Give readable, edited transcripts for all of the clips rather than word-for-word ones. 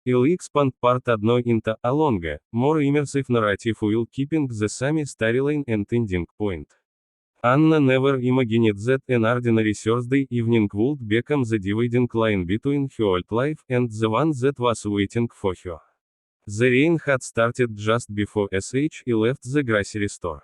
will expand part 1 into a longer, more immersive narrative while keeping the same storyline and ending point. Anna never imagined that an ordinary Thursday evening would become the dividing line between her old life and the one that was waiting for her. The rain had started just before she left the grocery store.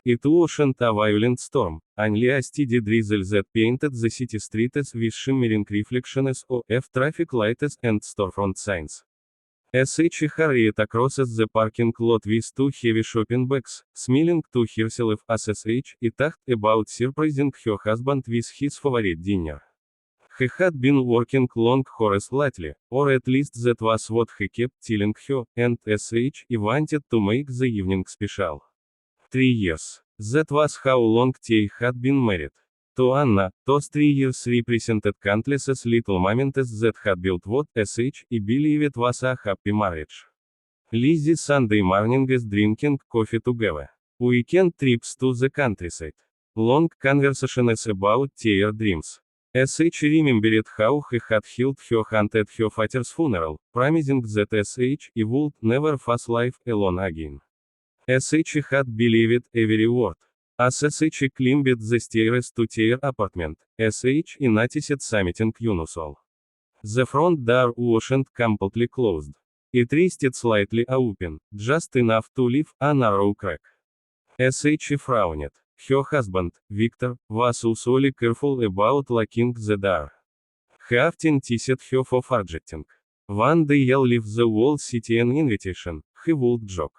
It wasn't a violent storm, only a steady drizzle that painted the city streets with shimmering reflections of traffic lights and storefront signs. She hurried across the parking lot with 2 heavy shopping bags, smiling to herself as she thought about surprising her husband with his favorite dinner. He had been working long hours lately, or at least that was what he kept telling her, and she wanted to make the evening special. 3 years. That was how long they had been married. To Anna, those 3 years represented countless little moments that had built what she believed was a happy marriage. Lazy Sunday mornings drinking coffee together. Weekend trips to the countryside. Long conversations about their dreams. She remembered how he had held her hand at her father's funeral, promising that she would never face life alone again. She had believed every word. As she climbed the stairs to their apartment, she noticed something unusual. The front door wasn't completely closed. It rested slightly open, just enough to leave a narrow crack. She frowned. Her husband, Victor, was usually careful about locking the door. He often teased her for forgetting. One day I'll leave the whole city an invitation, he would joke.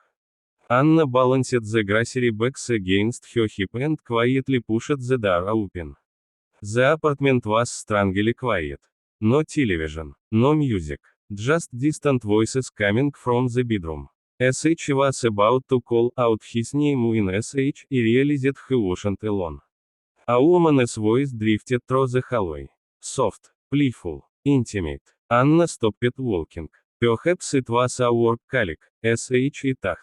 Anna balanced the grocery bags against her hip and quietly pushed the door open. The apartment was strangely quiet. No television, no music, just distant voices coming from the bedroom. She was about to call out his name when she realized he wasn't alone. A woman's voice drifted through the hallway. Soft, playful, intimate. Anna stopped walking. Perhaps it was a work colleague, she thought.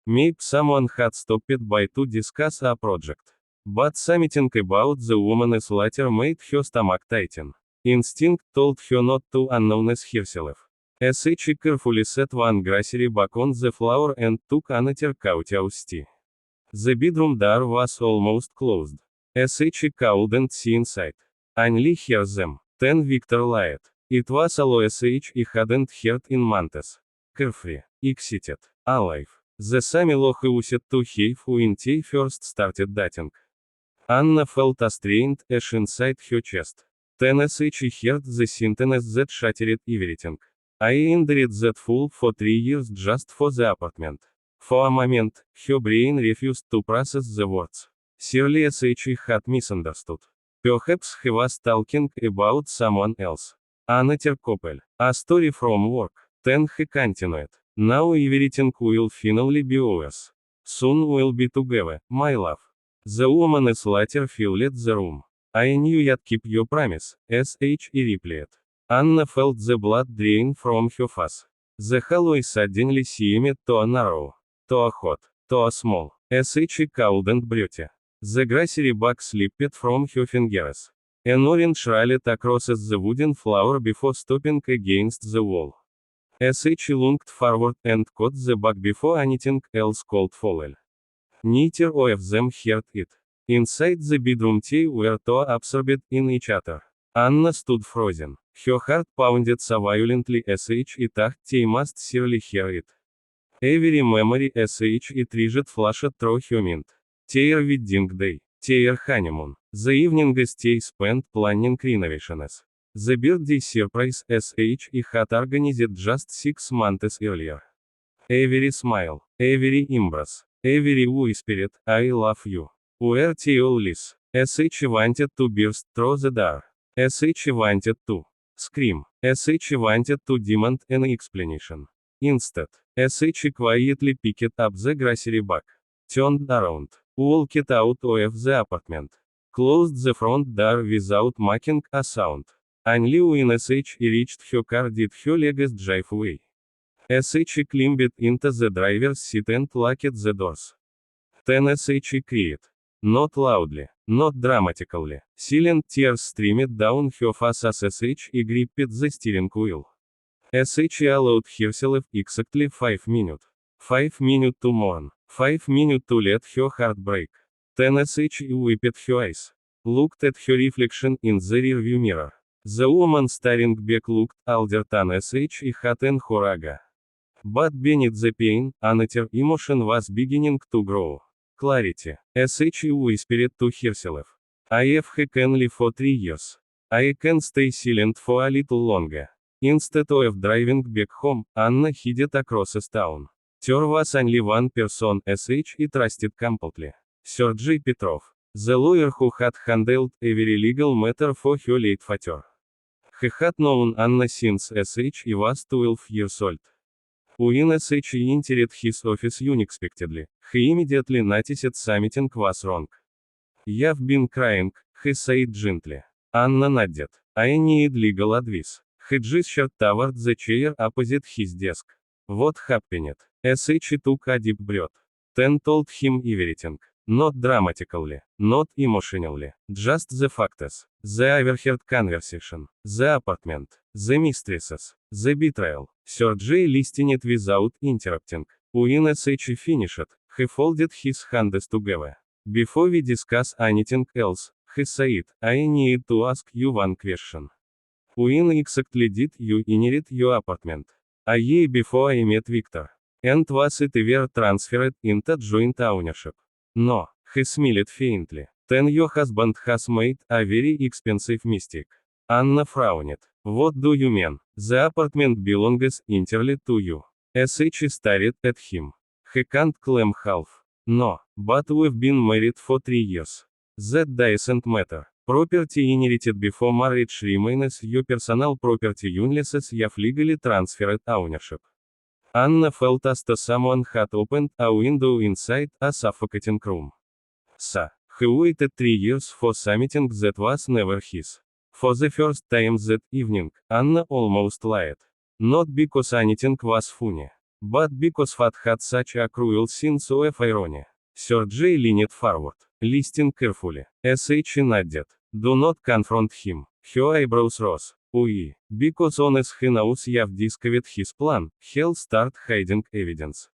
Maybe someone had stopped by to discuss a project. But something about the woman's letter made her stomach tighten. Instinct told her not to announce herself. She carefully set one grocery bag on the floor and took another cautious step. The bedroom door was almost closed. She couldn't see inside. Only hear them. Then Victor lied. It was all she hadn't heard in months. Carefree, excited, alive. The same low used to have when they first started dating. Anna felt a strange ache inside her chest. Then she heard the sentence that shattered everything. I endured that fool for 3 years just for the apartment. For a moment, her brain refused to process the words. Surely she had misunderstood. Perhaps he was talking about someone else. Another couple. A story from work. Then he continued. Now everything will finally be ours. Soon we'll be together, my love. The woman's letter filled the room. I knew you'd keep your promise, she replied. Anna felt the blood drain from her face. The hallway suddenly seemed to narrow, to hot, to small. She couldn't breathe. The grocery bag slipped from her fingers. An orange rolled across the wooden floor before stopping against the wall. She lunged forward and caught the bag before anything else could fall. Neither of them heard it. Inside the bedroom they were too absorbed in each other. Anna stood frozen. Her heart pounded so violently she thought they must surely hear it. Every memory she treasured flashed through her mind. Their wedding day, their honeymoon, the evenings they spent planning renovations. The birthday surprise she had organized just 6 months earlier. Every smile, every embrace, every whispered, I love you. Were they all lies? She wanted to burst through the door. She wanted to scream. She wanted to demand an explanation. Instead, she quietly picked up the grocery bag, turned around, walked out of the apartment, closed the front door without making a sound. Only when she reached her car did her legs drive away. She climbed into the driver's seat and locked the doors. Then she cried. Not loudly, not dramatically. Silent tears streamed down her face as she gripped the steering wheel. She allowed herself exactly 5 minutes. 5 minutes to mourn. 5 minutes to let her heart break. 10 she wiped her eyes. Looked at her reflection in the rearview mirror. The woman staring back looked older than she had in her aga. But beneath the pain, another emotion was beginning to grow. Clarity. She whispered to herself. I have had only for 3 years. I can stay silent for a little longer. Instead of driving back home, Anna headed across the town. There was only one person she trusted completely. Sir J. Petrov, the lawyer who had handled every legal matter for her late father. He had known Anna since she was 12 years old. When she entered his office unexpectedly, he immediately noticed something was wrong. You've been crying, he said gently. Anna nodded. I need legal advice. He gestured toward the chair opposite his desk. What happened? She took a deep breath. Then told him everything. Not dramatically, not emotionally, just the facts. The overheard conversation, the apartment, the mistresses, the betrayal. Sir J listened without interrupting. When she finished, he folded his hands together. Before we discuss anything else, he said, I need to ask you one question. When exactly did you inherit your apartment? A year before I met Victor. And was it ever transferred into joint ownership? No, he smiled faintly. Then your husband has made a very expensive mistake. Anna frowned. What do you mean? The apartment belongs entirely to you. She stared at him. He can't claim half. No, but we've been married for 3 years. That doesn't matter. Property inherited before marriage remains your personal property unless you've legally transferred ownership. Anna felt as though someone had opened a window inside a suffocating room. So, he waited 3 years for something that was never his. For the first time that evening, Anna almost lied. Not because anything was funny, but because what had such a cruel sense of irony. Sir J leaned forward, listening carefully. She nodded. Do not confront him. Her eyebrows rose. Oui, because once he knows you've discovered his plan, he'll start hiding evidence.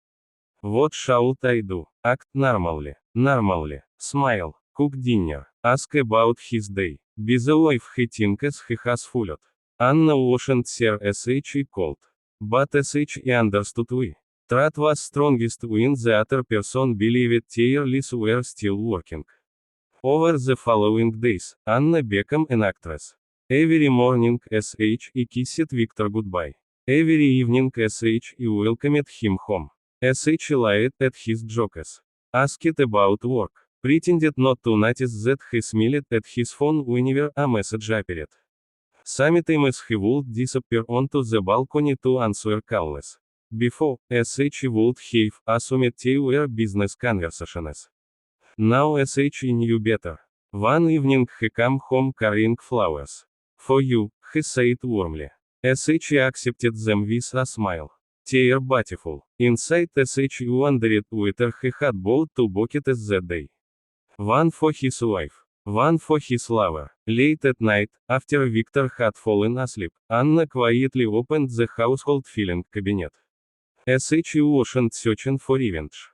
What should I do? Act normally. Normally. Smile. Cook dinner. Ask about his day. Be the wife he thinks he has fooled. Anna wasn't sure she called. But she understood we. Trust was strongest when the other person believed their lies were still working. Over the following days, Anna became an actress. Every morning she kissed Victor goodbye. Every evening she welcomed him home. She lied at his jokes. Asked about work. Pretended not to notice that he smiled at his phone whenever a message appeared. Sometimes he would disappear onto the balcony to answer calls. Before, she would have assumed they were business conversations. Now she knew better. One evening he came home carrying flowers. For you, he said warmly. She accepted them with a smile. They're beautiful. Inside she wondered whether he had bought 2 buckets that day. One for his wife, one for his lover. Late at night, after Victor had fallen asleep, Anna quietly opened the household filing cabinet. She wasn't searching for revenge.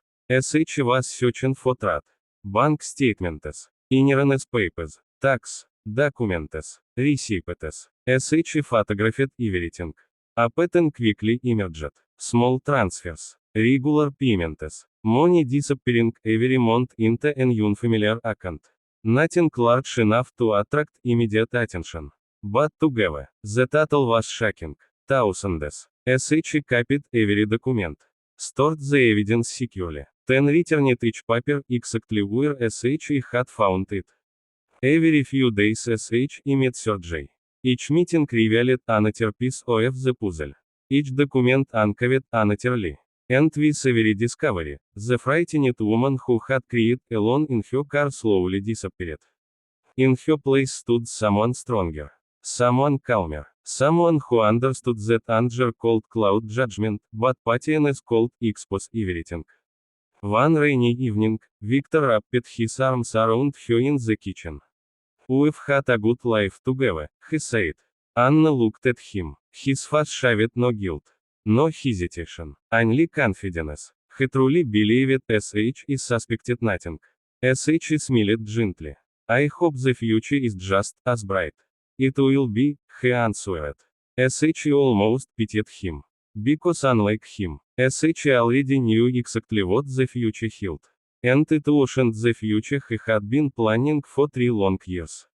She was searching for truth. Bank statements, insurance papers, tax documents, receipts. She photographed everything. A pattern quickly emerged. Small transfers, regular payments, money disappearing every month into an unfamiliar account. Nothing large enough to attract immediate attention. But together, the total was shocking. Thousands. She copied every document. Stored the evidence securely. Then returned each paper exactly where she had found it. Every few days she met Sir J. Each meeting revealed another piece of the puzzle. Each document uncovered another lie. And with every discovery, the frightened woman who had cried alone in her car slowly disappeared. In her place stood someone stronger. Someone calmer. Someone who understood that anger could cloud judgment, but patience could expose everything. One rainy evening, Victor wrapped his arms around her in the kitchen. We've had a good life together, he said. Anna looked at him. His face showed no guilt. No hesitation. Only confidence. He truly believed SH is suspected nothing. SH smiled gently. I hope the future is just as bright. It will be, he answered. SH almost pitied him. Because unlike him, SH already knew exactly what the future held. And it wasn't the future he had been planning for 3 long years.